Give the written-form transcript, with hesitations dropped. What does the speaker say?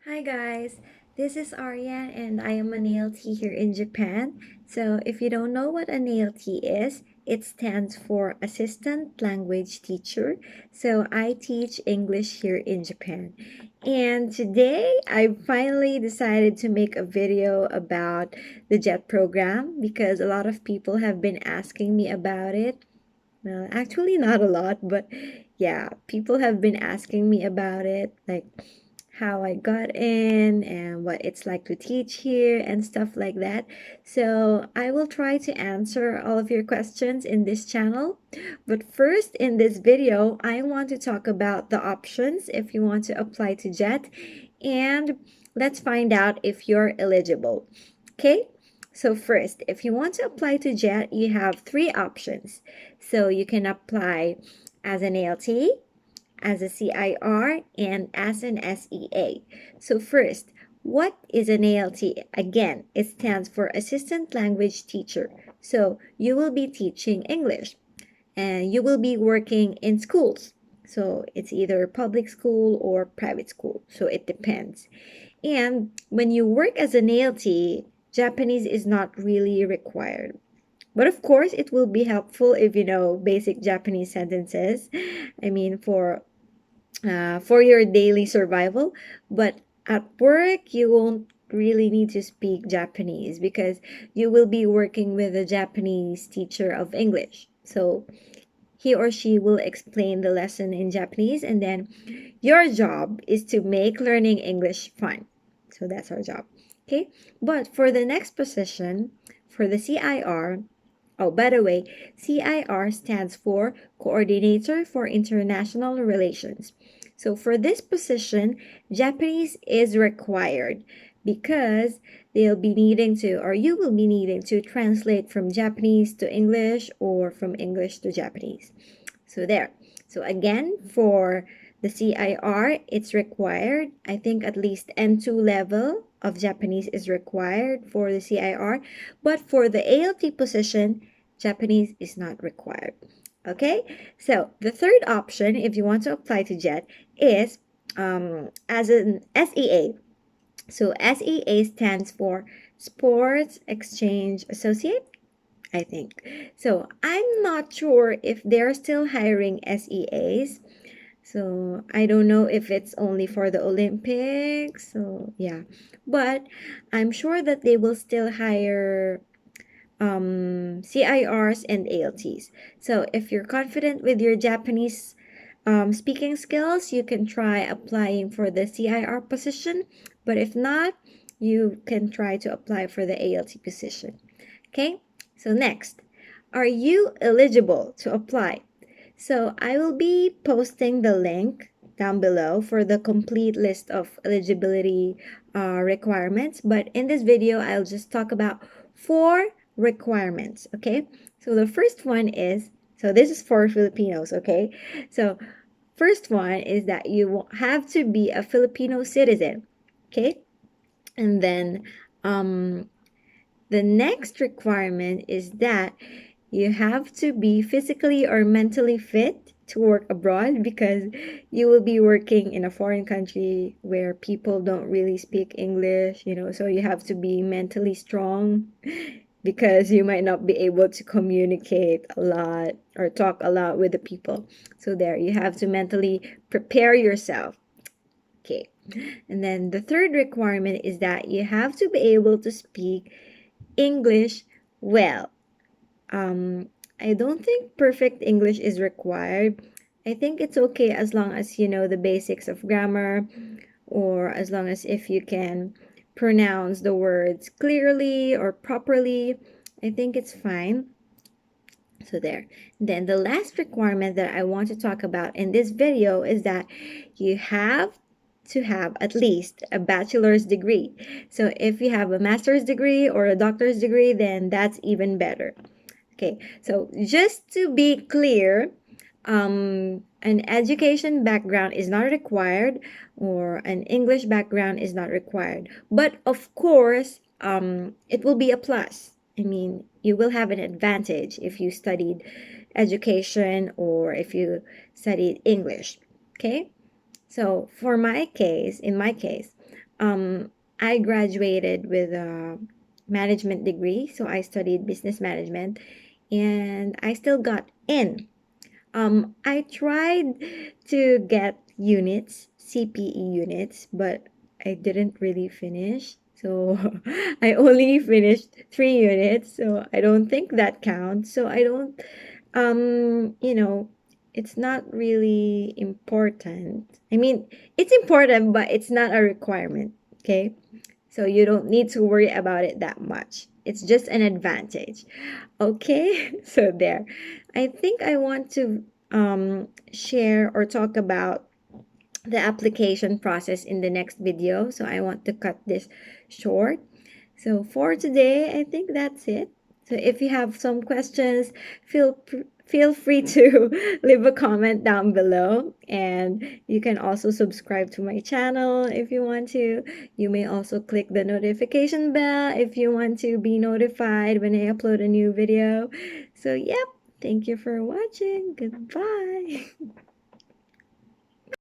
Hi guys, this is Ariane and I am an ALT here in Japan. So if you don't know what an ALT is, it stands for Assistant Language Teacher. So I teach English here in Japan. And today I finally decided to make a video about the JET program because a lot of people have been asking me about it. Well, actually not a lot, but yeah, people have been asking me about it, like how I got in and what it's like to teach here and stuff like that. So I will try to answer all of your questions in this channel. But first, in this video, I want to talk about the options if you want to apply to JET, and let's find out if you're eligible. Okay? So first, if you want to apply to JET, you have three options. So you can apply as an ALT, as a CIR, and as an SEA. So first, what is an ALT? Again, it stands for Assistant Language Teacher. So you will be teaching English and you will be working in schools. So it's either public school or private school. So it depends. And when you work as an ALT, Japanese is not really required. But of course, it will be helpful if you know basic Japanese sentences. I mean, for your daily survival. But at work, you won't really need to speak Japanese because you will be working with a Japanese teacher of English. So he or she will explain the lesson in Japanese, and then your job is to make learning English fun. So that's our job. Okay. But for the next position, for the CIR, oh, by the way, CIR stands for Coordinator for International Relations. So for this position, Japanese is required because they'll be needing to, or you will be needing to translate from Japanese to English or from English to Japanese. So there. So again, for the CIR, it's required. I think at least N2 level of Japanese is required for the CIR. But for the ALT position, Japanese is not required. Okay, so the third option, if you want to apply to JET, is as an SEA. So SEA stands for Sports Exchange Associate, I think. So I'm not sure if they're still hiring SEAs. So I don't know if it's only for the Olympics. So yeah, but I'm sure that they will still hire CIRs and ALTs. So if you're confident with your Japanese speaking skills, you can try applying for the CIR position. But if not, you can try to apply for the ALT position. Okay, so next, are you eligible to apply? So I will be posting the link down below for the complete list of eligibility requirements. But in this video, I'll just talk about four requirements. Okay, so the first one is, so this is for Filipinos. Okay, so first one is that you have to be a Filipino citizen. Okay, and then the next requirement is that you have to be physically or mentally fit to work abroad because you will be working in a foreign country where people don't really speak English, so you have to be mentally strong because you might not be able to communicate a lot or talk a lot with the people. So there, you have to mentally prepare yourself. Okay. And then the third requirement is that you have to be able to speak English well. I don't think perfect English is required. I think it's okay as long as you know the basics of grammar, or as long as if you can pronounce the words clearly or properly. I think it's fine. So there. Then the last requirement that I want to talk about in this video is that you have to have at least a bachelor's degree. So if you have a master's degree or a doctor's degree, then that's even better. Okay, so just to be clear, an education background is not required, or an English background is not required. But of course, it will be a plus. I mean, you will have an advantage if you studied education or if you studied English. Okay, so in my case, I graduated with a management degree, so I studied business management, and I still got in. I tried to get units, CPE units, but I didn't really finish. So I only finished 3 units, so I don't think that counts. So I don't, you know, it's not really important. I mean, it's important, but it's not a requirement. Okay. So you don't need to worry about it that much. It's just an advantage. Okay, so there. I think I want to share or talk about the application process in the next video. So I want to cut this short. So for today, I think that's it. So if you have some questions, feel free to leave a comment down below, and you can also subscribe to my channel if you want to. You may also click the notification bell if you want to be notified when I upload a new video. So yep, thank you for watching. Goodbye.